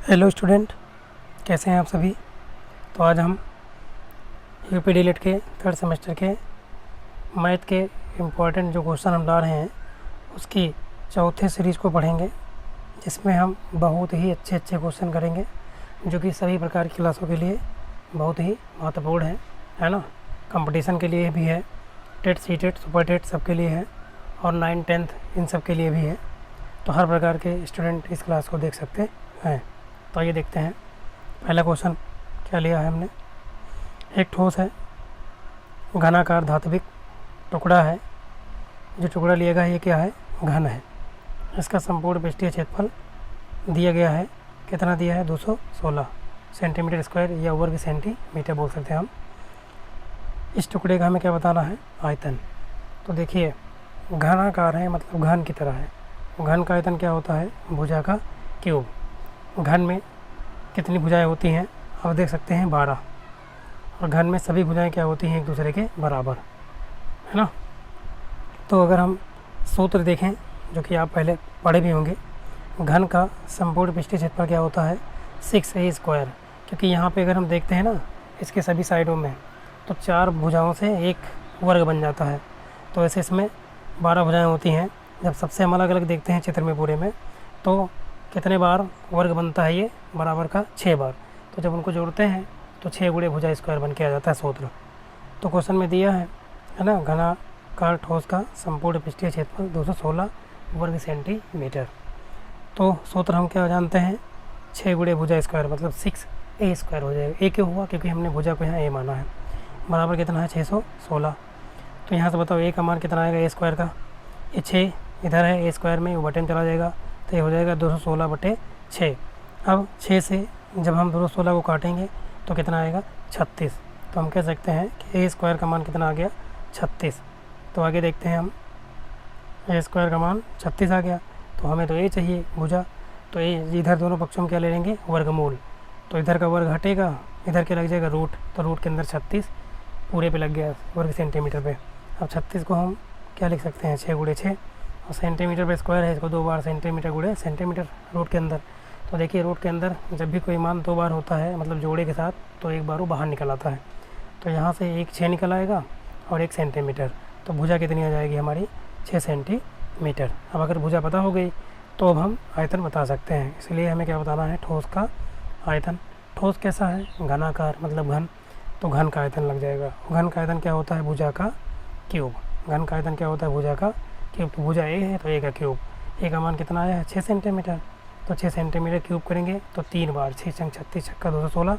Hello student, कैसे हैं आप सभी। तो आज हम यूपी डीएलएड के थर्ड सेमेस्टर के मैथ के इम्पोर्टेंट जो क्वेश्चन हम ला रहे हैं उसकी चौथे सीरीज़ को पढ़ेंगे, जिसमें हम बहुत ही अच्छे क्वेश्चन करेंगे जो कि सभी प्रकार की क्लासों के लिए बहुत ही महत्वपूर्ण है ना। कंपटीशन के लिए भी है, TET C TET super TET सबके लिए है, और 9th-10th इन सब के लिए भी है। तो हर प्रकार के स्टूडेंट इस क्लास को देख सकते हैं। तो आइए देखते हैं पहला क्वेश्चन क्या लिया है हमने। एक ठोस है, घनाकार धात्विक टुकड़ा है। जो टुकड़ा लिया गया है ये क्या है, घन है। इसका संपूर्ण पृष्ठीय क्षेत्रफल दिया गया है, कितना दिया है, 216 सेंटीमीटर स्क्वायर या वर्ग सेंटीमीटर बोल सकते हैं हम। इस टुकड़े का हमें क्या बताना है, आयतन। तो देखिए घनाकार है मतलब घन की तरह है। घन का आयतन क्या होता है, भुजा का क्यूब। घन में कितनी भुजाएं होती हैं, आप देख सकते हैं 12, और घन में सभी भुजाएं क्या होती हैं, एक दूसरे के बराबर, है ना। तो अगर हम सूत्र देखें जो कि आप पहले पढ़े भी होंगे, घन का संपूर्ण पृष्ठीय क्षेत्रफल क्या होता है, 6a²। क्योंकि यहाँ पे अगर हम देखते हैं ना इसके सभी साइडों में, तो 4 भुजाओं से एक वर्ग बन जाता है। तो ऐसे इसमें 12 भुजाएँ होती हैं। जब सबसे हम अलग अलग देखते हैं चित्र में पूरे में, तो कितने बार वर्ग बनता है, ये बराबर का 6 बार। तो जब उनको जोड़ते हैं तो 6 गुणे भुजा स्क्वायर बन के आ जाता है सूत्र। तो क्वेश्चन में दिया है ना, घनाकार ठोस का संपूर्ण पृष्ठीय क्षेत्रफल 216 वर्ग सेंटीमीटर। तो सूत्र हम क्या जानते हैं, 6 गुणे भुजा स्क्वायर मतलब 6a² हो जाएगा। ए क्यों हुआ, क्योंकि हमने भुजा को यहाँ ए माना है। बराबर कितना है, 616। तो यहाँ से बताओ ए का मान कितना आएगा, a² का, ये 6 इधर है, a² में वो बटन चला जाएगा, तो ये हो जाएगा 216/6। अब 6 से जब हम 216 को काटेंगे तो कितना आएगा, 36। तो हम कह सकते हैं कि a² का मान कितना आ गया, 36। तो आगे देखते हैं हम, a² का मान 36 आ गया। तो हमें तो a चाहिए भुजा, तो a इधर दोनों पक्षों में क्या ले लेंगे, वर्गमूल। तो इधर का वर्ग हटेगा, इधर के लग जाएगा रूट, तो रूट के अंदर 36 पूरे पे लग गया वर्ग सेंटीमीटर पे। अब 36 को हम क्या लिख सकते हैं, 6 गुणे 6, और सेंटीमीटर पे स्क्वायर है, इसको 2 बार सेंटीमीटर गुणे सेंटीमीटर रूट के अंदर। तो देखिए रूट के अंदर जब भी कोई मान 2 बार होता है मतलब जोड़े के साथ, तो एक बार वो बाहर निकल आता है। तो यहाँ से एक 6 निकल आएगा और 1 सेंटीमीटर। तो भुजा कितनी आ जाएगी हमारी, 6 सेंटीमीटर। अब अगर भुजा पता हो गई तो अब हम आयतन बता सकते हैं। इसलिए हमें क्या बताना है, ठोस का आयतन। ठोस कैसा है, घनाकार मतलब घन, तो घन का आयतन लग जाएगा। घन का आयतन क्या होता है, भुजा का क्यूब। घन का आयतन क्या होता है, भुजा का क्यूब। तो भुजा ए है तो ए का क्यूब, ए का मान कितना आया है, 6 सेंटीमीटर। तो 6 सेंटीमीटर क्यूब करेंगे तो 3 बार, 6 × 36 = 216,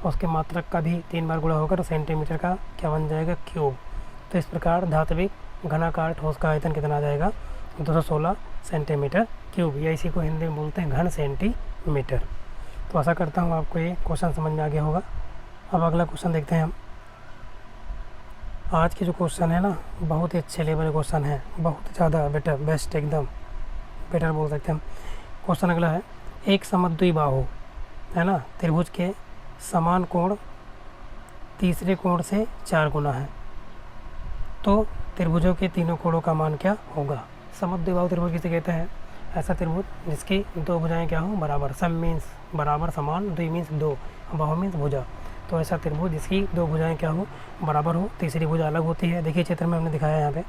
और उसके मात्रक का भी 3 बार गुणा होकर सेंटीमीटर का क्या बन जाएगा, क्यूब। तो इस प्रकार धात्विक घनाकार ठोस का आयतन कितना आ जाएगा, 216 सेंटीमीटर क्यूब, या इसी को हिंदी में बोलते हैं घन सेंटीमीटर। तो आशा करता हूँ आपको ये क्वेश्चन समझ में आ गया होगा। अब अगला क्वेश्चन देखते हैं हम। आज के जो क्वेश्चन है ना, बहुत ही अच्छे लेवल क्वेश्चन है, बहुत ज़्यादा बेटर, बेस्ट, एकदम बेटर बोल सकते हैं हम। क्वेश्चन अगला है, एक समद्विबाहु है ना त्रिभुज के समान कोण तीसरे कोण से 4 गुना है, तो त्रिभुजों के तीनों कोणों का मान क्या होगा। समद्विबाहु त्रिभुज किसे कहते हैं, ऐसा त्रिभुज जिसकी 2 भुजाएं क्या हो, बराबर। सम मीन्स बराबर, समान, द्वि मीन्स 2, बाहु मीन्स भुजा। तो ऐसा त्रिभुज जिसकी 2 भुजाएं क्या हो, बराबर हो, तीसरी भुजा अलग होती है। देखिए चित्र में हमने दिखाया है यहाँ पे,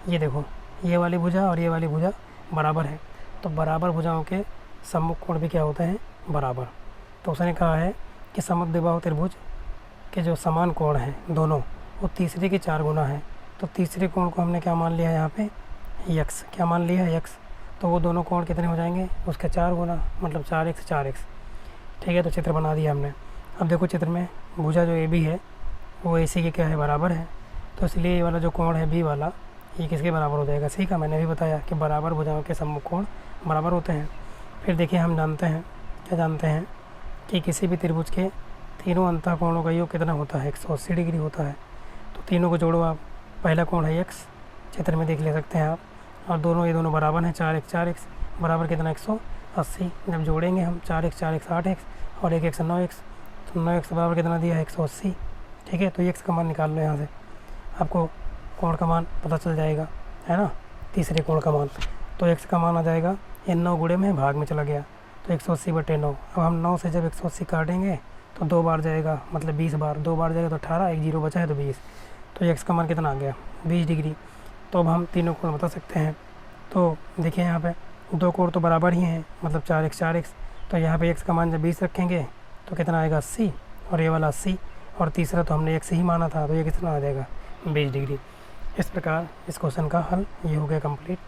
ये देखो, ये वाली भुजा और ये वाली भुजा बराबर है। तो बराबर भुजाओं के सम्मुख कोण भी क्या होते हैं, बराबर। तो उसने कहा है कि समद्विबाहु त्रिभुज के जो समान कोण हैं दोनों, वो तीसरे के 4 गुना है। तो तीसरे कोण को हमने क्या मान लिया है यहाँ पे, यक्स। क्या मान लिया है, यक्स। तो वो दोनों कोण कितने हो जाएंगे, उसके 4 गुना, मतलब 4x 4x। ठीक है, तो चित्र बना दिया हमने। अब देखो चित्र में भुजा जो ए बी है वो ए सी के क्या है, बराबर है। तो इसलिए ये वाला जो कोण है बी वाला, ये किसके बराबर हो जाएगा, सी का। मैंने भी बताया कि बराबर भुजाओं के सम्मुख कोण बराबर होते हैं। फिर देखिए हम जानते हैं, क्या जानते हैं, कि किसी भी त्रिभुज के तीनों अंतःकोणों का योग कितना होता है, 180 डिग्री होता है। तो तीनों को जोड़ो आप, पहला कोण है x, चित्र में देख ले सकते हैं आप, और दोनों ये दोनों बराबर हैं, 4x 4x बराबर कितना, 180। जब जोड़ेंगे हम 4x 4x 8x और 1x 9x, तो 9x बराबर कितना दिया है, 180। ठीक है, तो x का मान निकाल लो यहाँ से, आपको कोण का मान पता चल जाएगा, है ना, तीसरे कोण का मान। तो x का मान आ जाएगा, ये 9 गुणे में भाग में चला गया, तो 180/9। अब हम 9 से जब 180 काटेंगे तो 2 बार जाएगा, मतलब 20 बार, 2 बार जाएगा तो 18, एक जीरो बचा है तो 20। तो ये एक्स का मान कितना आ गया, 20 डिग्री। तो अब हम तीनों कोण बता सकते हैं। तो देखिए यहाँ पे दो कोण तो बराबर ही हैं, मतलब 4x 4x। तो यहाँ पे x का मान जब 20 रखेंगे तो कितना आएगा, 80, और ये वाला 80, और तीसरा तो हमने x ही माना था, तो ये कितना आ जाएगा, 20 डिग्री। इस प्रकार इस क्वेश्चन का हल ये हो गया कंप्लीट।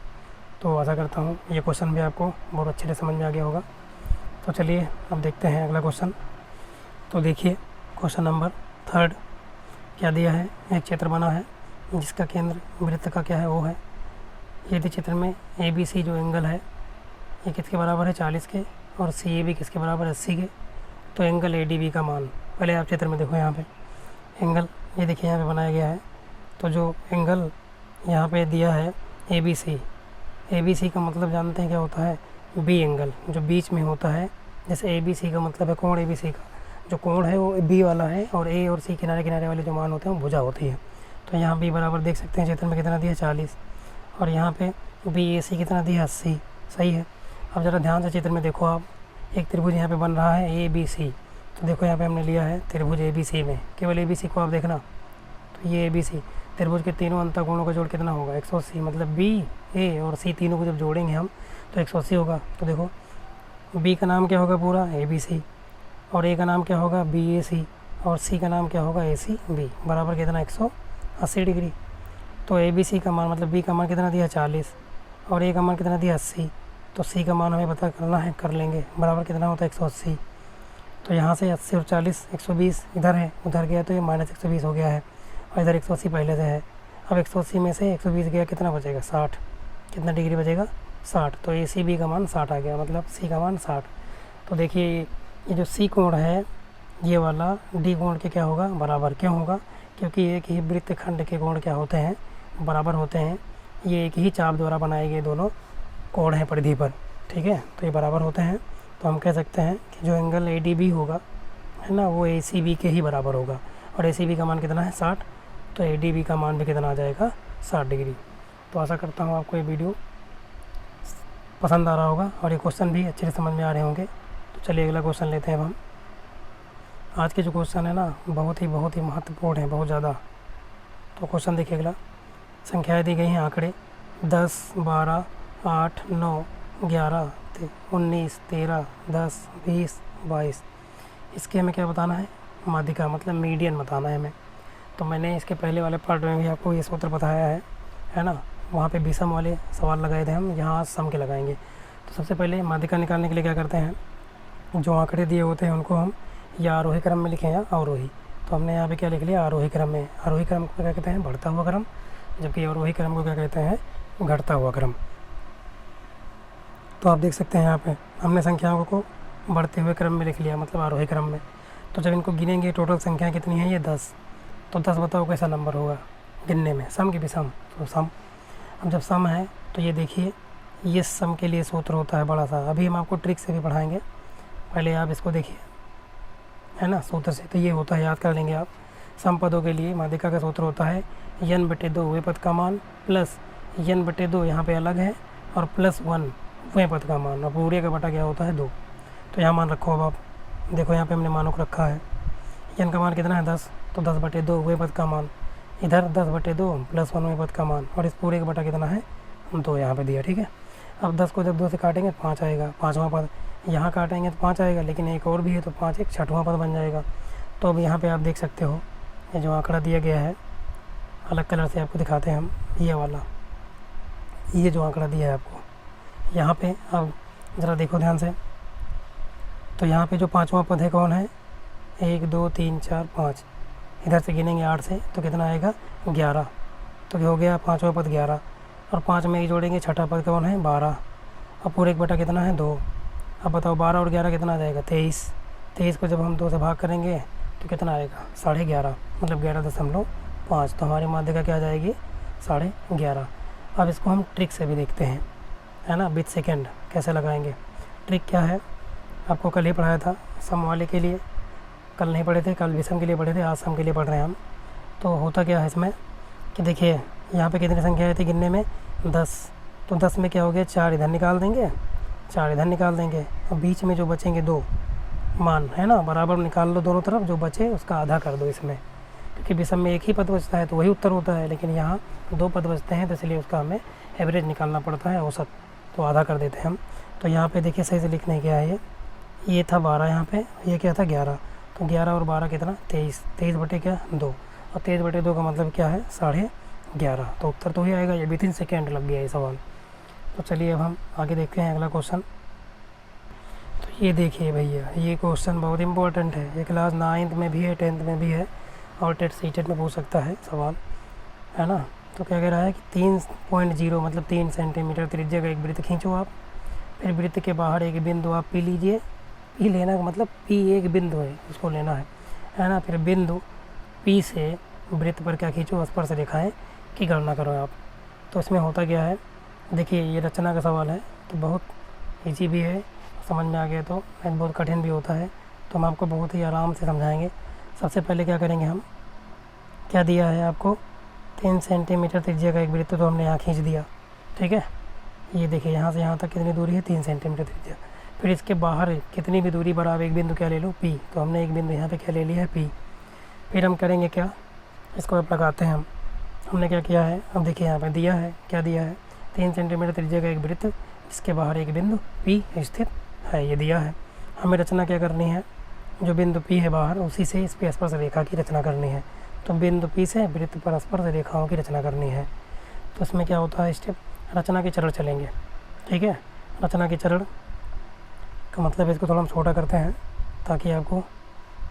तो आशा करता हूँ ये क्वेश्चन भी आपको बहुत अच्छे से समझ में आ गया होगा। तो चलिए अब देखते हैं अगला क्वेश्चन। तो देखिए क्वेश्चन नंबर 3 क्या दिया है, एक चित्र बना है जिसका केंद्र वृत्त का क्या है, वो है। यदि चित्र में ABC जो एंगल है ये किसके बराबर है, 40 के, और CAB किसके बराबर है, 80 के, तो एंगल ADB का मान, पहले आप चित्र में देखो यहाँ पे एंगल, ये देखिए यहाँ पे बनाया गया है। तो जो एंगल यहाँ पे दिया है ABC का मतलब जानते हैं क्या होता है, B एंगल, जो बीच में होता है। जैसे ABC का मतलब है कोण, ABC का जो कोण है वो B वाला है, और A और C किनारे किनारे वाले जो मान होते हैं वो भुजा होती है। तो यहाँ B बराबर देख सकते हैं चित्र में कितना दिया, 40, और यहाँ पे BAC कितना दिया, 80, सही है। अब ज़रा ध्यान से चित्र में देखो आप, एक त्रिभुज यहाँ पे बन रहा है ABC। तो देखो यहाँ पे हमने लिया है त्रिभुज ABC में, केवल ABC को आप देखना, तो ये ABC त्रिभुज के तीनों अंतःकोणों का जोड़ कितना होगा, 180, मतलब B, A और C तीनों को जब जोड़ेंगे हम तो 180 होगा। तो देखो B का नाम क्या होगा पूरा, ABC, और A का नाम क्या होगा, BAC, और C का नाम क्या होगा, ACB, बराबर कितना, 180 डिग्री। तो ABC का मान मतलब B का मान कितना दिया, 40, और A का मान कितना दिया, 80, तो C का मान हमें पता करना है, कर लेंगे, बराबर कितना होता है, 180। तो यहाँ से 80 और 40, 120 इधर है, उधर गया तो ये -120 हो गया है, और इधर 180 पहले से है। अब 180 में से 120 गया, कितना बचेगा, 60, कितना डिग्री बचेगा, 60। तो ACB का मान 60 आ गया, मतलब C का मान 60। तो देखिए ये जो C कोण है ये वाला D कोण के क्या होगा, बराबर। क्यों होगा, क्योंकि एक ही वृत्त खंड के कोण क्या होते हैं, बराबर होते हैं। ये एक ही चाप द्वारा बनाए गए दोनों कोण हैं परिधि पर, ठीक है, तो ये बराबर होते हैं। तो हम कह सकते हैं कि जो एंगल ADB होगा है ना, वो ACB के ही बराबर होगा, और ACB का मान कितना है, 60, तो ADB का मान भी कितना आ जाएगा, 60 डिग्री। तो आशा करता हूँ आपको ये वीडियो पसंद आ रहा होगा और ये क्वेश्चन भी अच्छे से समझ में आ रहे होंगे। तो चलिए अगला क्वेश्चन लेते हैं अब हम। आज के जो क्वेश्चन है ना बहुत ही महत्वपूर्ण है, बहुत ज़्यादा। तो क्वेश्चन देखिए अगला, संख्याएँ दी गई हैं आंकड़े 10, 12, 8, 9, 11, 19, 13, 10, 20, 22। इसके हमें क्या बताना है, माध्यिका मतलब मीडियन बताना है हमें। तो मैंने इसके पहले वाले पार्ट में भी आपको ये सूत्र बताया है ना, वहाँ पे विषम वाले सवाल लगाए थे हम, यहाँ सम के लगाएंगे। तो सबसे पहले माध्यिका निकालने के लिए क्या करते हैं, जो आंकड़े दिए होते हैं उनको हम या आरोही क्रम में लिखें या अवरोही। तो हमने यहाँ पे क्या लिख लिया, आरोही क्रम में। आरोही क्रम को क्या कहते हैं, बढ़ता हुआ क्रम, जबकि अवरोही क्रम को क्या कहते हैं, घटता हुआ क्रम। तो आप देख सकते हैं यहाँ पे हमने संख्याओं को बढ़ते हुए क्रम में लिख लिया, मतलब आरोही क्रम में। तो जब इनको गिनेंगे टोटल संख्या कितनी है, ये 10। तो 10 बताओ कैसा नंबर होगा गिनने में, सम की भी सम, तो सम। अब जब सम है तो ये देखिए ये सम के लिए सूत्र होता है बड़ा सा, अभी हम आपको ट्रिक से भी पढ़ाएंगे, पहले आप इसको देखिए है ना सूत्र से। तो ये होता है, याद कर लेंगे आप, सम पदों के लिए माध्यिका का सूत्र होता है n/2 वे पद का मान प्लस n/2 यहाँ पे अलग है, और +1 वे पद का मान, और पूरे का बटा क्या होता है, 2। तो यहाँ मान रखो। अब आप देखो यहाँ पे हमने मानों को रखा है, n का मान कितना है, 10, तो 10/2 वे पद का मान, इधर 10/2 +1 वे पद का मान, और इस पूरे का बटा कितना है, 2 यहाँ पे दिया, ठीक है। अब 10 को जब 2 से काटेंगे तो 5 आएगा, 5वां पद, यहाँ काटेंगे तो 5 आएगा, लेकिन एक और भी है तो 5 एक 6वां पद बन जाएगा। तो अब यहाँ पे आप देख सकते हो ये जो आंकड़ा दिया गया है, अलग कलर से आपको दिखाते हैं हम, ये वाला, ये जो आंकड़ा दिया है आपको यहाँ पे, अब ज़रा देखो ध्यान से। तो यहाँ पे जो 5वां पद है कौन है, 1 2 3 4 5, इधर से गिनेंगे 8 से तो कितना आएगा, 11। तो हो गया 5वां पद 11, और 5 में ही जोड़ेंगे 6ठा पद कौन है, 12, और पूरे एक बटा कितना है, 2। अब बताओ 12 और 11 कितना आ जाएगा, 23। 23 को जब हम 2 से भाग करेंगे तो कितना आएगा, 11.5, मतलब 11.5। तो हमारी माध्यिका क्या आ जाएगी, 11.5। अब इसको हम ट्रिक से भी देखते हैं, है ना, विथ सेकेंड कैसे लगाएंगे। ट्रिक क्या है, आपको कल ही पढ़ाया था सम वाले के लिए, कल नहीं पढ़े थे, कल विषम के लिए पढ़े थे, आज सम के लिए पढ़ रहे हैं हम। तो होता क्या है इसमें कि देखिए यहाँ पे कितनी संख्या आई थी गिनने में, 10। तो 10 में क्या हो गया, 4 इधर निकाल देंगे, 4 इधर निकाल देंगे, और बीच में जो बचेंगे 2 मान है ना, बराबर निकाल लो दोनों तरफ, जो बचे उसका आधा कर दो इसमें, क्योंकि विषम में एक ही पद बचता है तो वही उत्तर होता है, लेकिन यहाँ 2 पद बचते हैं तो इसलिए उसका हमें एवरेज निकालना पड़ता है, औसत, तो आधा कर देते हैं हम। तो यहाँ पे देखिए सही से लिखने क्या है, ये था 12 यहाँ पे, ये क्या था 11, तो 11 और 12 कितना 23, 23 बटे क्या 2, और 23 बटे 2 का मतलब क्या है 11.5, तो उत्तर तो ही आएगा। ये विथिन सेकेंड लग गया ये सवाल। तो चलिए अब हम आगे देखते हैं अगला क्वेश्चन। तो ये देखिए भैया, ये क्वेश्चन बहुत इंपॉर्टेंट है, ये क्लास 9th में भी है, 10th में भी है, और टेट सीटेट में पूछ सकता है सवाल, है ना। तो क्या कह रहा है कि 3.0 मतलब 3 सेंटीमीटर त्रिज्या का एक वृत्त खींचो आप, फिर वृत्त के बाहर एक बिंदु आप पी लीजिए, पी लेना का मतलब पी एक बिंदु है, उसको लेना है ना। फिर बिंदु पी से वृत्त पर क्या खींचो, स्पर्श रेखाएं की गणना करो आप। तो इसमें होता क्या है, देखिए ये रचना का सवाल है, तो बहुत ईजी भी है, समझ में आ गया तो बहुत कठिन भी होता है, तो हम आपको बहुत ही आराम से समझाएंगे। सबसे पहले क्या करेंगे हम, क्या दिया है आपको 3 सेंटीमीटर त्रिज्या का एक वृत्त, तो हमने यहाँ खींच दिया, ठीक है। ये देखिए यहाँ से यहाँ तक कितनी दूरी है 3 सेंटीमीटर त्रिज्या, फिर इसके बाहर कितनी भी दूरी पर आप एक बिंदु क्या ले लो पी, तो हमने एक बिंदु यहाँ पे क्या ले लिया है पी। फिर हम करेंगे क्या, इसको अब लगाते हैं हम, हमने क्या किया है, अब देखिए यहाँ पे दिया है, क्या दिया है 3 सेंटीमीटर त्रिज्या का एक वृत्त जिसके बाहर एक बिंदु पी स्थित है, ये दिया है। हमें रचना क्या करनी है, जो बिंदु पी है बाहर उसी से इस पर स्पर्श रेखा की रचना करनी है, तो बिंदु पी से वृत्त पर स्पर्श रेखाओं की रचना करनी है। तो इसमें क्या होता है स्टेप, रचना के चरण चलेंगे, ठीक है। रचना के चरण का मतलब इसको थोड़ा हम छोटा करते हैं ताकि आपको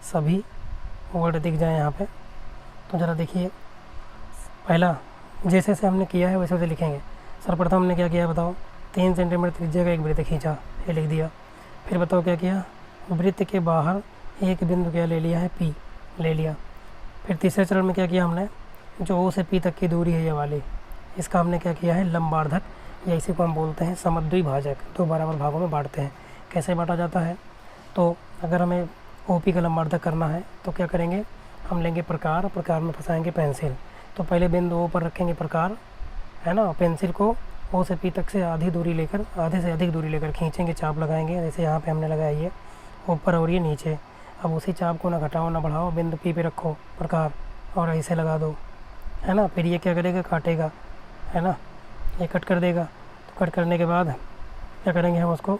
सभी वर्ड दिख जाए यहाँ पे। तो ज़रा देखिए, पहला जैसे से हमने किया है वैसे वैसे लिखेंगे। सर्वप्रथम हमने क्या किया बताओ, 3 सेंटीमीटर त्रिज्या का एक वृत्त खींचा, ये लिख दिया। फिर बताओ क्या किया, वृत्त के बाहर एक बिंदु क्या ले लिया है पी, ले लिया। फिर तीसरे चरण में क्या किया हमने, जो ओ से पी तक की दूरी है ये वाली, इसका हमने क्या किया है लंबार्धक, या इसी को हम बोलते हैं समद्विभाजक, 2 बराबर भागों में बांटते हैं। कैसे बांटा जाता है, तो अगर हमें ओ पी का लंबार्धक करना है तो क्या करेंगे, हम लेंगे प्रकार, प्रकार में फंसाएंगे पेंसिल। तो पहले बिंदु ओ पर रखेंगे प्रकार, है ना, पेंसिल को ओ से पी तक से आधी दूरी लेकर, आधे से अधिक दूरी लेकर खींचेंगे, चाप लगाएंगे, जैसे यहाँ पे हमने लगाया ये ऊपर और ये नीचे। अब उसी चाप को ना घटाओ ना बढ़ाओ, बिंदु पी पे रखो प्रकार और ऐसे लगा दो, है ना। फिर ये क्या करेगा, काटेगा, है ना, ये कट कर देगा। तो कट करने के बाद क्या करेंगे, हम उसको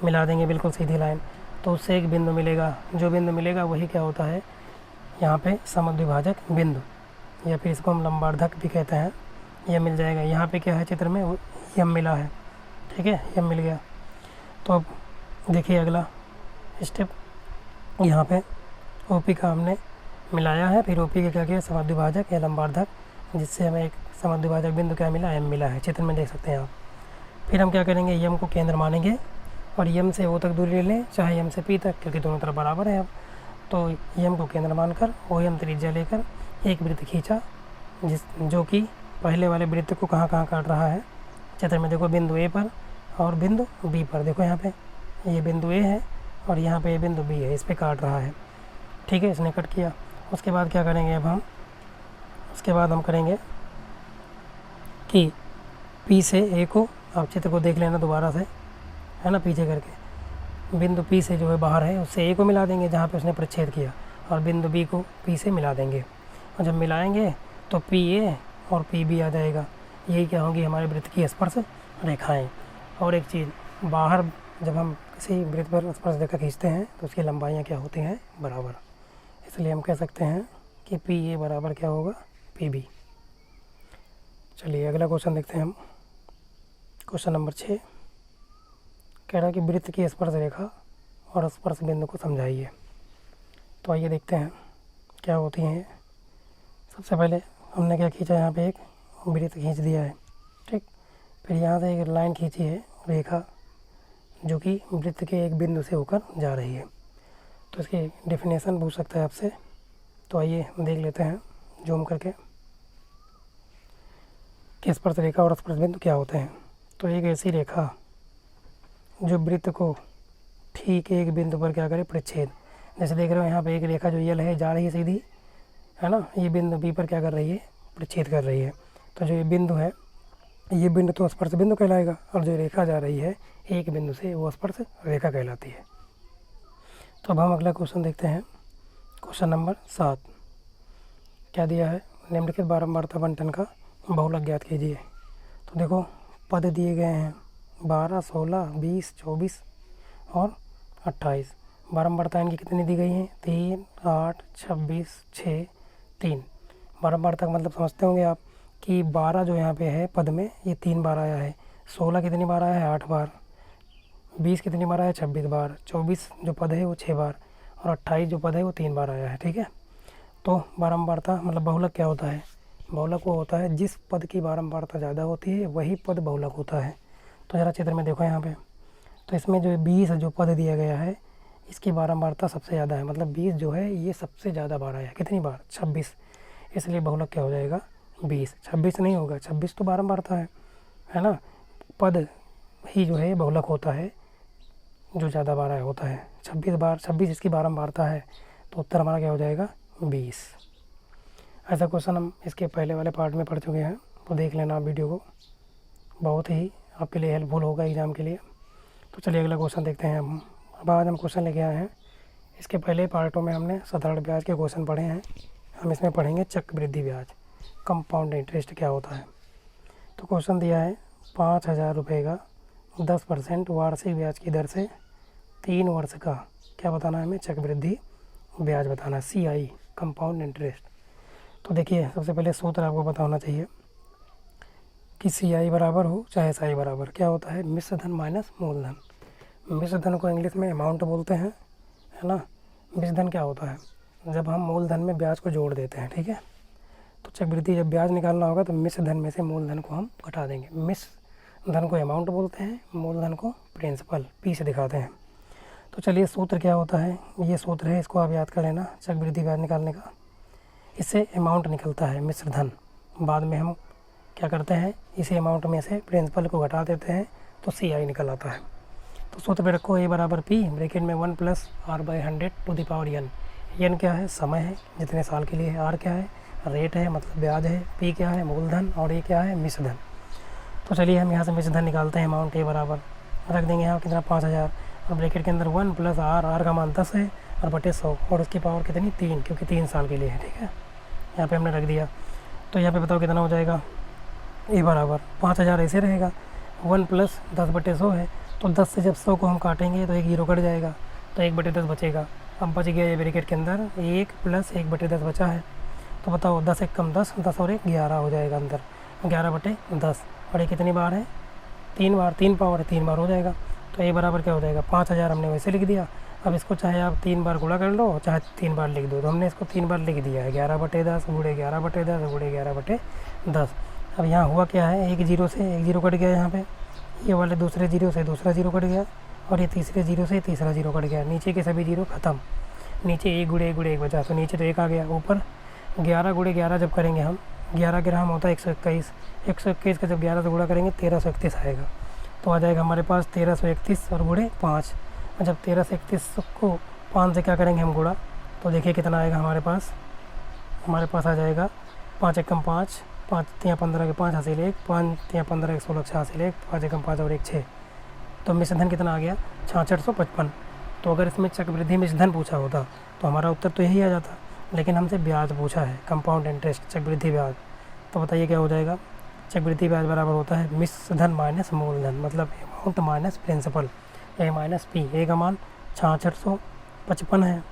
मिला देंगे बिल्कुल सीधी लाइन, तो उससे एक बिंदु मिलेगा, जो बिंदु मिलेगा वही क्या होता है यहाँ पे समद्विभाजक बिंदु, या फिर इसको हम लंबार्धक भी कहते हैं। यह मिल जाएगा, यहाँ पे क्या है चित्र में यम मिला है, ठीक है, यम मिल गया। तो अब देखिए अगला स्टेप, यहाँ पे ओपी का हमने मिलाया है, फिर ओपी के क्या किया समद्विभाजक या लंबार्धक, जिससे हमें एक समद्विभाजक बिंदु क्या मिला, एम मिला है, चित्र में देख सकते हैं आप। फिर हम क्या करेंगे, यम को केंद्र मानेंगे और यम से ओ तक दूरी ले लें, चाहे यम से पी तक, क्योंकि दोनों तरफ बराबर है अब। तो यम को केंद्र मानकर ओ एम त्रिज्या लेकर एक वृत्त खींचा, जो कि पहले वाले वृत्त को कहाँ कहाँ काट रहा है, चित्र में देखो बिंदु ए पर और बिंदु बी पर, देखो यहाँ पे ये बिंदु ए है और यहाँ पे ये बिंदु बी है, इस पर काट रहा है, ठीक है, इसने कट किया। उसके बाद क्या करेंगे अब हम, उसके बाद हम करेंगे कि पी से ए को, आप चित्र को देख लेना दोबारा से, है ना, पीछे करके बिंदु पी से जो है बाहर है उससे ए को मिला देंगे जहाँ पे उसने परिच्छेद किया, और बिंदु बी को पी से मिला देंगे, और जब मिलाएंगे तो पी ए और पी बी आ जाएगा। यही क्या होगी हमारे वृत्त की स्पर्श रेखाएं। और एक चीज़, बाहर जब हम किसी वृत्त पर स्पर्श रेखा खींचते हैं तो उसकी लंबाइयाँ क्या होती हैं, बराबर, इसलिए हम कह सकते हैं कि पी ए बराबर क्या होगा, पी बी। चलिए अगला क्वेश्चन देखते हैं हम, क्वेश्चन नंबर 6 कह रहा है कि वृत्त की स्पर्श रेखा और स्पर्श बिंदु को समझाइए। तो आइए देखते हैं क्या होती हैं। सबसे पहले हमने क्या खींचा, यहाँ पे एक वृत्त खींच दिया है, ठीक। फिर यहाँ से एक लाइन खींची है रेखा, जो कि वृत्त के एक बिंदु से होकर जा रही है। तो इसकी डेफिनेशन पूछ सकता है आपसे, तो आइए देख लेते हैं जूम करके कि स्पर्श रेखा और स्पर्श बिंदु क्या होते हैं। तो एक ऐसी रेखा जो वृत्त को ठीक एक बिंदु पर क्या करे, परिच्छेद, जैसे देख रहे हो यहाँ पे एक रेखा जो यल है जा रही है सीधी, है ना, ये बिंदु बी पर क्या कर रही है, परिच्छेद कर रही है। तो जो ये बिंदु है ये बिंदु तो स्पर्श बिंदु कहलाएगा, और जो रेखा जा रही है एक बिंदु से वो स्पर्श रेखा कहलाती है। तो अब हम अगला क्वेश्चन देखते हैं, क्वेश्चन नंबर 7। क्या दिया है, निम्नलिखित बारंबारता बंटन का बहुलक ज्ञात कीजिए। तो देखो पद दिए गए हैं 12, 16, 20, 24 और 28। बारंबारता इनकी कितनी दी गई हैं, 3, 8, 26, 6, 3। बारंबारता का मतलब समझते होंगे आप कि 12 जो यहाँ पे है पद में ये 3 बार आया है, 16 कितनी बार आया है 8 बार, 20 कितनी बार आया है 26 बार, 24 जो पद है वो 6 बार, और 28 जो पद है वो 3 बार आया है। ठीक है, तो बारंबारता मतलब बहुलक क्या होता है, बहुलक वो होता है जिस पद की बारंबारता ज़्यादा होती है वही पद बहुलक होता है। तो ज़रा चित्र में देखो यहाँ पे, तो इसमें जो 20 जो पद दिया गया है इसकी बारंबारता सबसे ज़्यादा है, मतलब 20 जो है ये सबसे ज़्यादा बार आया, कितनी बार 26, इसलिए बहुलक क्या हो जाएगा 20। 26 नहीं होगा, 26 तो बारंबारता है ना, पद ही जो है बहुलक होता है जो ज़्यादा बार आया होता है। 26 इसकी बारंबारता है, तो उत्तर हमारा क्या हो जाएगा 20। ऐसा क्वेश्चन हम इसके पहले वाले पार्ट में पढ़ चुके हैं, तो देख लेना आप वीडियो को, बहुत ही आपके लिए हेल्पफुल होगा एग्ज़ाम के लिए। तो चलिए अगला क्वेश्चन देखते हैं। अब आज हम क्वेश्चन लेके आए हैं, इसके पहले पार्टों में हमने साधारण ब्याज के क्वेश्चन पढ़े हैं, हम इसमें पढ़ेंगे चक्रवृद्धि ब्याज, कंपाउंड इंटरेस्ट क्या होता है। तो क्वेश्चन दिया है 5,000 रुपये का 10% वार्षिक ब्याज की दर से 3 वर्ष का क्या बताना है हमें, चक्रवृद्धि ब्याज बताना है, CI कंपाउंड इंटरेस्ट। तो देखिए सबसे पहले सूत्र आपको पता होना चाहिए कि CI बराबर हो चाहे SI बराबर क्या होता है, मिश्र धन माइनस मूलधन। मिश्र धन को इंग्लिश में अमाउंट बोलते हैं, है ना। मिश्र धन क्या होता है, जब हम मूलधन में ब्याज को जोड़ देते हैं। ठीक है, तो चक्रवृद्धि जब ब्याज निकालना होगा तो मिश्र धन में से मूलधन को हम घटा देंगे। मिश्र धन को अमाउंट बोलते हैं, मूलधन को प्रिंसिपल P से दिखाते हैं। तो चलिए सूत्र क्या होता है, ये सूत्र है, इसको आप याद कर लेना चक्रवृद्धि ब्याज निकालने का। इससे अमाउंट निकलता है मिश्र धन, बाद में हम क्या करते हैं इसी अमाउंट में से प्रिंसिपल को घटा देते हैं तो CI निकल आता है। तो सूत्र पे रखो A बराबर P ब्रैकेट में 1 + R/100 to the power n। n क्या है, समय है जितने साल के लिए है, R क्या है, रेट है मतलब ब्याज है, P क्या है मूलधन, और ये क्या है मिश्र धन। तो चलिए हम यहाँ से मिश्र धन निकालते हैं। अमाउंट A बराबर रख देंगे यहाँ कितना 5,000, और ब्रैकेट के अंदर 1 + R का मान 10 है और बटे 100, और उसकी पावर कितनी 3, क्योंकि 3 साल के लिए है। ठीक है, यहाँ पे हमने रख दिया। तो यहाँ पे बताओ कितना हो जाएगा, A बराबर 5,000 ऐसे रहेगा, 1 + 10/100 है, तो 10 से जब 100 को हम काटेंगे तो 1 0 कट जाएगा, तो 1/10 बचेगा। अब बच गया ये ब्रैकेट के अंदर 1 + 1/10 बचा है। तो बताओ 10 1 कम 10, 10 और 1 11 हो जाएगा अंदर, 11/10, और ये कितनी बार है 3 बार, 3 पावर 3 बार हो जाएगा। तो A बराबर क्या हो जाएगा 5,000 हमने वैसे लिख दिया। अब इसको चाहे आप 3 बार गुणा कर लो चाहे 3 बार लिख दो, तो हमने इसको 3 बार लिख दिया है, 11/10 × 11/10 × 11/10। अब यहाँ हुआ क्या है, एक 0 से 1 0 कट गया, यहाँ पे ये वाले दूसरे 0 से दूसरा 0 कट गया, और ये तीसरे 0 से तीसरा 0 कट गया, नीचे के सभी 0 ख़त्म, नीचे 1 × 1 × 1 बचा, तो नीचे तो 1 आ गया, ऊपर 11 × 11 जब करेंगे हम, 11 ग्राम होता है 121, 121 का जब 11 से गुणा करेंगे 1331 आएगा। तो आ जाएगा हमारे पास 1331 और गुणे 5, और जब 1331 को 5 से क्या करेंगे हम गुणा, तो देखिए कितना आएगा हमारे पास आ जाएगा 5 एकम 5, 5 तिया 15 के 5 हासिल 1, 5 तिया 15 के 16 हासिल 1, 5 एकम 5 और 1 6। तो मिश्र धन कितना आ गया 6655। तो अगर इसमें चक्रवृद्धि मिश्र धन पूछा होता तो हमारा उत्तर तो यही आ जाता, लेकिन हमसे ब्याज पूछा है, कंपाउंड इंटरेस्ट चक्रवृद्धि ब्याज। तो बताइए क्या हो जाएगा, चक्रवृद्धि ब्याज बराबर होता है मिश्र धन माइनस मूलधन, मतलब amount minus principal, A minus P। A का मान 6655 है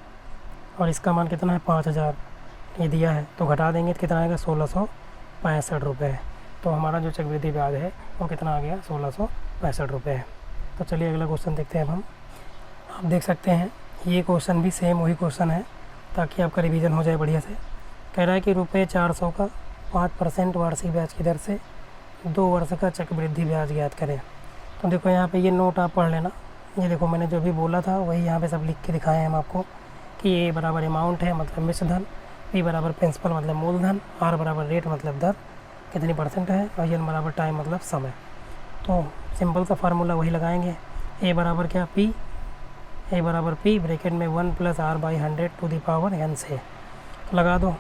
और इसका मान कितना है 5,000 ये दिया है, तो घटा देंगे तो कितना आएगा 1665 रुपये। तो हमारा जो चक्रवृद्धि ब्याज है वो कितना आ गया 1665 रुपये है। तो चलिए अगला क्वेश्चन देखते हैं अब हम। आप देख सकते हैं ये क्वेश्चन भी सेम वही क्वेश्चन है, ताकि आपका रिवीजन हो जाए बढ़िया से। कह रहा है कि ₹400 का 5% वार्षिक ब्याज की दर से 2 वर्ष का चक्रवृद्धि ब्याज ज्ञात करें। तो देखो यहाँ पे ये नोट आप पढ़ लेना, ये देखो मैंने जो भी बोला था वही यहाँ पे सब लिख के दिखाए हैं हम आपको, कि A बराबर अमाउंट है मतलब मिश्र धन, P बराबर प्रिंसिपल मतलब मूलधन, R बराबर रेट मतलब दर कितनी % है, और N बराबर टाइम मतलब समय। तो सिंपल सा फार्मूला वही लगाएंगे, A बराबर क्या P, A बराबर P ब्रैकेट में 1 + R/100 to the power n से, तो लगा दो।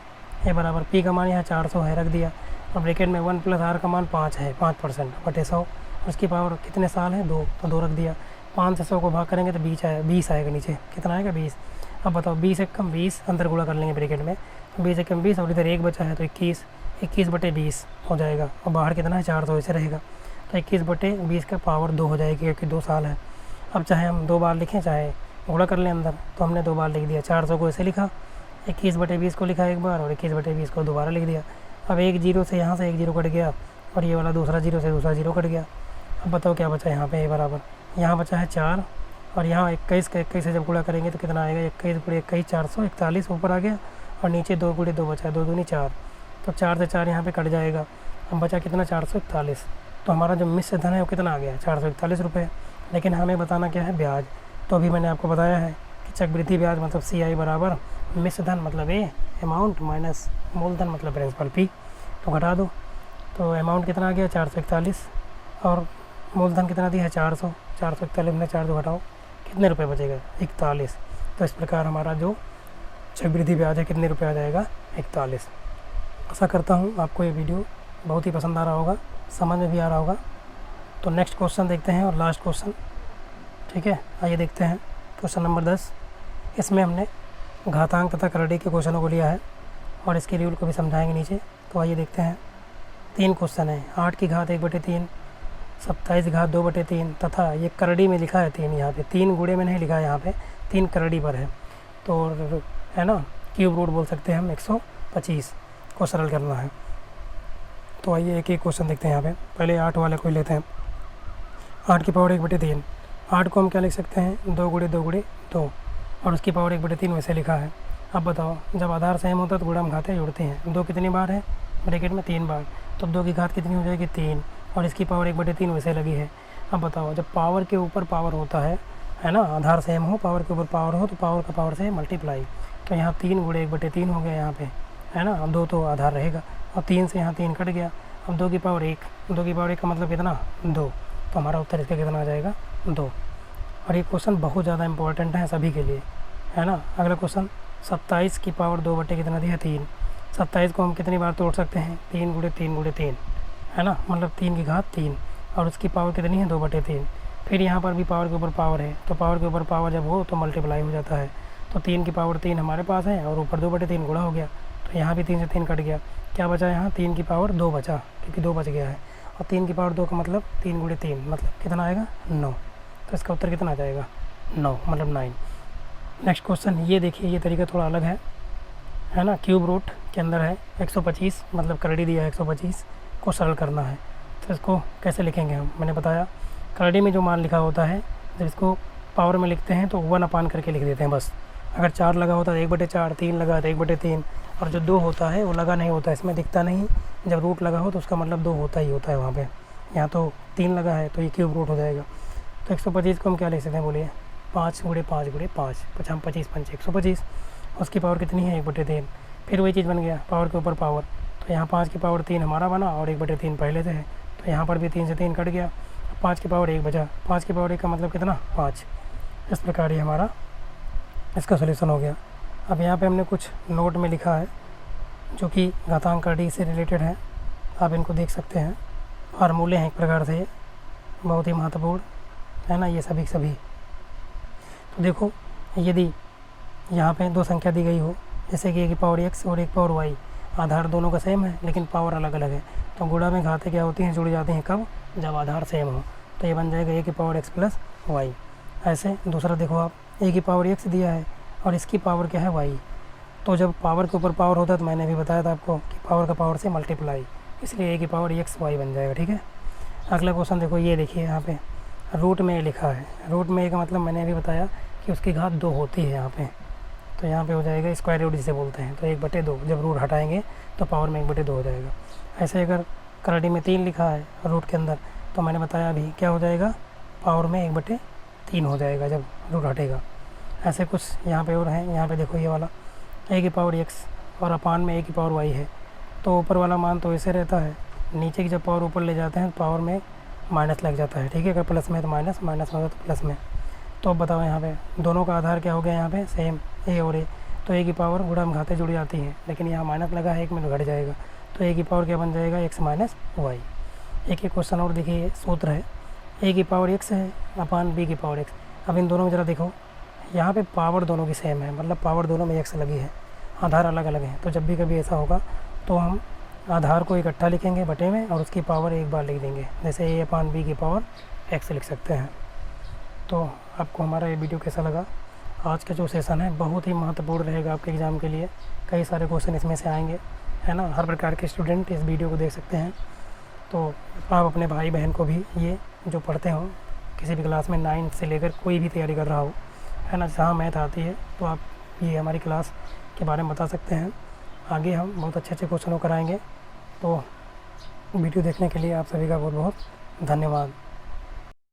ए बराबर पी का मान यहाँ 400 है, रख दिया। और ब्रैकेट में 1 + r का मान 5 है, 5% बटे 100। उसकी पावर कितने साल है, 2, तो 2 रख दिया। 5 से 100 को भाग करेंगे तो 20 आएगा नीचे। कितना आएगा, 20। अब बताओ 20 एक कम 20, अंतर गुणा कर लेंगे ब्रैकेट में। 20 एक कम 20 और इधर 1 बचा है तो 21, 21 बटे 20 हो जाएगा। और बाहर कितना है, 400 ऐसे रहेगा। तो 21 बटे 20 का पावर 2 हो जाएगी, क्योंकि 2 साल है। अब चाहे हम 2 बार लिखें चाहे गुणा कर लें अंदर, तो हमने 2 बार लिख दिया। 400 को ऐसे लिखा, 21 बटे 20 को लिखा एक बार, और 21 बटे 20 को दोबारा लिख दिया। अब एक जीरो से यहाँ से एक जीरो कट गया, और ये वाला दूसरा जीरो से दूसरा जीरो कट गया। अब बताओ क्या बचा यहाँ पे, ए बराबर यहाँ बचा है 4, और यहाँ 21 का 21 से जब गुणा करेंगे तो कितना आएगा, 21 × 21 441 ऊपर आ गया, और नीचे 2 × 2 बचा, 2 दूनी 4, तो 4 से 4 यहाँ पे कट जाएगा। अब बचा कितना, 441। तो हमारा जो मिश्र धन है वो कितना आ गया, 441 रुपये। लेकिन हमें बताना क्या है, ब्याज। तो अभी मैंने आपको बताया है कि चक्रवृद्धि ब्याज मतलब CI बराबर मिश्र धन मतलब ए अमाउंट माइनस मूलधन मतलब प्रिंसिपल P। तो घटा दो, तो अमाउंट कितना आ गया, 441, और मूलधन कितना दिया है, 400। 441 में 4 दो घटाओ, कितने रुपए बचेगा, 41। तो इस प्रकार हमारा जो चक्रवृद्धि ब्याज है कितने रुपये आ जाएगा, 41। आशा करता हूँ आपको ये वीडियो बहुत ही पसंद आ रहा होगा, समझ में भी आ रहा होगा। तो नेक्स्ट क्वेश्चन देखते हैं और लास्ट क्वेश्चन, ठीक है। आइए देखते हैं क्वेश्चन नंबर 10। इसमें हमने घातांक तथा करड़ी के क्वेश्चनों को लिया है और इसके रूल को भी समझाएंगे नीचे। तो आइए देखते हैं। 3 क्वेश्चन है, 8 की घात 1/3, 27 की घात 2/3 तथा ये करड़ी में लिखा है 3, यहाँ पे 3 गुणे में नहीं लिखा है, यहाँ पे 3 करड़ी पर है, तो है ना, क्यूब रूट बोल सकते हैं हम। 125 को सरल करना है। तो आइए एक एक क्वेश्चन देखते हैं। यहाँ पे पहले 8 वाले को ही लेते हैं। 8 की पावर 1/3, 8 को हम क्या लिख सकते हैं, 2 × 2 × 2, और उसकी पावर 1/3 वैसे लिखा है। अब बताओ, जब आधार सेम होता है तो गुणा में घातें जुड़ती हैं। 2 कितनी बार है, ब्रैकेट में 3 बार, तो 2 की घात कितनी हो जाएगी, 3, और इसकी पावर 1/3 वैसे लगी है। अब बताओ, जब पावर के ऊपर पावर होता है ना, आधार सेम हो, पावर के ऊपर पावर हो, तो पावर का पावर से मल्टीप्लाई। तो यहाँ 3 × 1/3 हो गया यहाँ पे, है ना। अब 2 तो आधार रहेगा, और 3 से यहाँ 3 कट गया। अब 2 की पावर 1, 2 की पावर 1 का मतलब कितना, 2। तो हमारा उत्तर इसका कितना आ जाएगा, 2। और ये क्वेश्चन बहुत ज़्यादा इंपॉर्टेंट है सभी के लिए, है ना। अगला क्वेश्चन, 27 की पावर 2 बटे कितना दिया, 3। 27 को हम कितनी बार तोड़ सकते हैं, 3 × 3 × 3, है ना, मतलब 3 की घात 3, और उसकी पावर कितनी है, 2/3। फिर यहाँ पर भी पावर के ऊपर पावर है, तो पावर के ऊपर पावर जब हो तो मल्टीप्लाई हो जाता है। तो 3 की पावर 3 हमारे पास है, और ऊपर 2/3 गुणा हो गया, तो यहाँ भी 3 से 3 कट गया। क्या बचा यहाँ, 3 की पावर 2 बचा, क्योंकि 2 बच गया है। और 3 की पावर 2 का मतलब 3 × 3 मतलब कितना आएगा, 9। तो इसका उत्तर कितना आ जाएगा, 9 मतलब 9। नेक्स्ट क्वेश्चन ये देखिए, ये तरीका थोड़ा अलग है ना। क्यूब रूट के अंदर है 125, मतलब करड़ी दिया है 125 को सरल करना है। तो इसको कैसे लिखेंगे हम, मैंने बताया करड़ी में जो मान लिखा होता है, जब इसको पावर में लिखते हैं तो 1/, करके लिख देते हैं बस। अगर 4 लगा होता है 1/4, 3 लगा तो 1/3, और जो 2 होता है वो लगा नहीं होता, इसमें दिखता नहीं। जब रूट लगा हो तो उसका मतलब 2 होता ही होता है वहाँ पे। यहाँ तो 3 लगा है, तो ये क्यूब रूट हो जाएगा। तो 125 को हम क्या लिख सकते हैं, बोलिए, 5 × 5 × 5, 25 5 125। उसकी पावर कितनी है, 1/3। फिर वही चीज़ बन गया, पावर के ऊपर पावर। तो यहाँ 5 की पावर 3 हमारा बना, और 1/3 पहले से है, तो यहाँ पर भी 3 से 3 कट गया। 5 की पावर 1 बचा, 5 की पावर 1 का मतलब कितना, 5। इस प्रकार ये हमारा इसका सलूशन हो गया। अब यहाँ पे हमने कुछ नोट में लिखा है जो कि घातांक करड़ी से रिलेटेड है, आप इनको देख सकते हैं। फार्मूले हैं एक प्रकार से, बहुत ही महत्वपूर्ण है ना, ये सभी सभी। तो देखो, यदि यहाँ पे 2 संख्या दी गई हो, जैसे कि 1 की पावर x और 1 की पावर y, आधार दोनों का सेम है लेकिन पावर अलग अलग है, तो गुणा में घातें क्या होती हैं, जुड़ जाती हैं कब, जब आधार सेम हो। तो ये बन जाएगा 1 की पावर x + y। ऐसे दूसरा देखो आप, 1 की पावर x दिया है और इसकी पावर क्या है, y। तो जब पावर के ऊपर पावर होता है, तो मैंने भी बताया था आपको कि पावर का पावर से मल्टीप्लाई, इसलिए 1 की पावर x y बन जाएगा, ठीक है। अगला क्वेश्चन देखो, ये देखिए यहाँ पे रूट में लिखा है। रूट में का मतलब मैंने भी बताया कि उसकी घात 2 होती है यहाँ पे, तो यहाँ पे हो जाएगा स्क्वायर रूट जिसे बोलते हैं। तो 1/2, जब रूट हटाएंगे तो पावर में 1/2 हो जाएगा। ऐसे अगर करड़ी में 3 लिखा है रूट के अंदर, तो मैंने बताया अभी क्या हो जाएगा, पावर में 1/3 हो जाएगा जब रूट हटेगा। ऐसे कुछ यहाँ पे और हैं। यहाँ पे देखो ये वाला 1 की पावर x और अपान में 1 की पावर y है, तो ऊपर वाला मान तो ऐसे रहता है, नीचे की जब पावर ऊपर ले जाते हैं तो पावर में माइनस लग जाता है, ठीक है। अगर प्लस में तो माइनस, माइनस होगा तो प्लस में। तो अब बताओ यहाँ पे दोनों का आधार क्या हो गया, यहाँ पे सेम a और a, तो ए की पावर गुणा में घाते जुड़ जाती हैं, लेकिन यहाँ माइनस लगा है 1 में तो घट जाएगा, तो ए की पावर क्या बन जाएगा, x माइनस वाई। एक क्वेश्चन और देखिए, सूत्र है ए की पावर x है अपान बी की पावर x। अब इन दोनों में ज़रा देखो, यहाँ पे पावर दोनों की सेम है, मतलब पावर दोनों में x लगी है, आधार अलग अलग है। तो जब भी कभी ऐसा होगा तो हम आधार को इकट्ठा लिखेंगे बटे में और उसकी पावर एक बार लिख देंगे, जैसे ए अपान बी की पावर x लिख सकते हैं। तो आपको हमारा ये वीडियो कैसा लगा? आज का जो सेशन है बहुत ही महत्वपूर्ण रहेगा आपके एग्ज़ाम के लिए, कई सारे क्वेश्चन इसमें से आएंगे, है ना। हर प्रकार के स्टूडेंट इस वीडियो को देख सकते हैं। तो आप अपने भाई बहन को भी, ये जो पढ़ते हो किसी भी क्लास में 9 से लेकर कोई भी तैयारी कर रहा हो, है ना, जहाँ मैथ आती है, तो आप ये हमारी क्लास के बारे में बता सकते हैं। आगे हम बहुत अच्छे अच्छे क्वेश्चनों कराएंगे। तो वीडियो देखने के लिए आप सभी का बहुत बहुत धन्यवाद।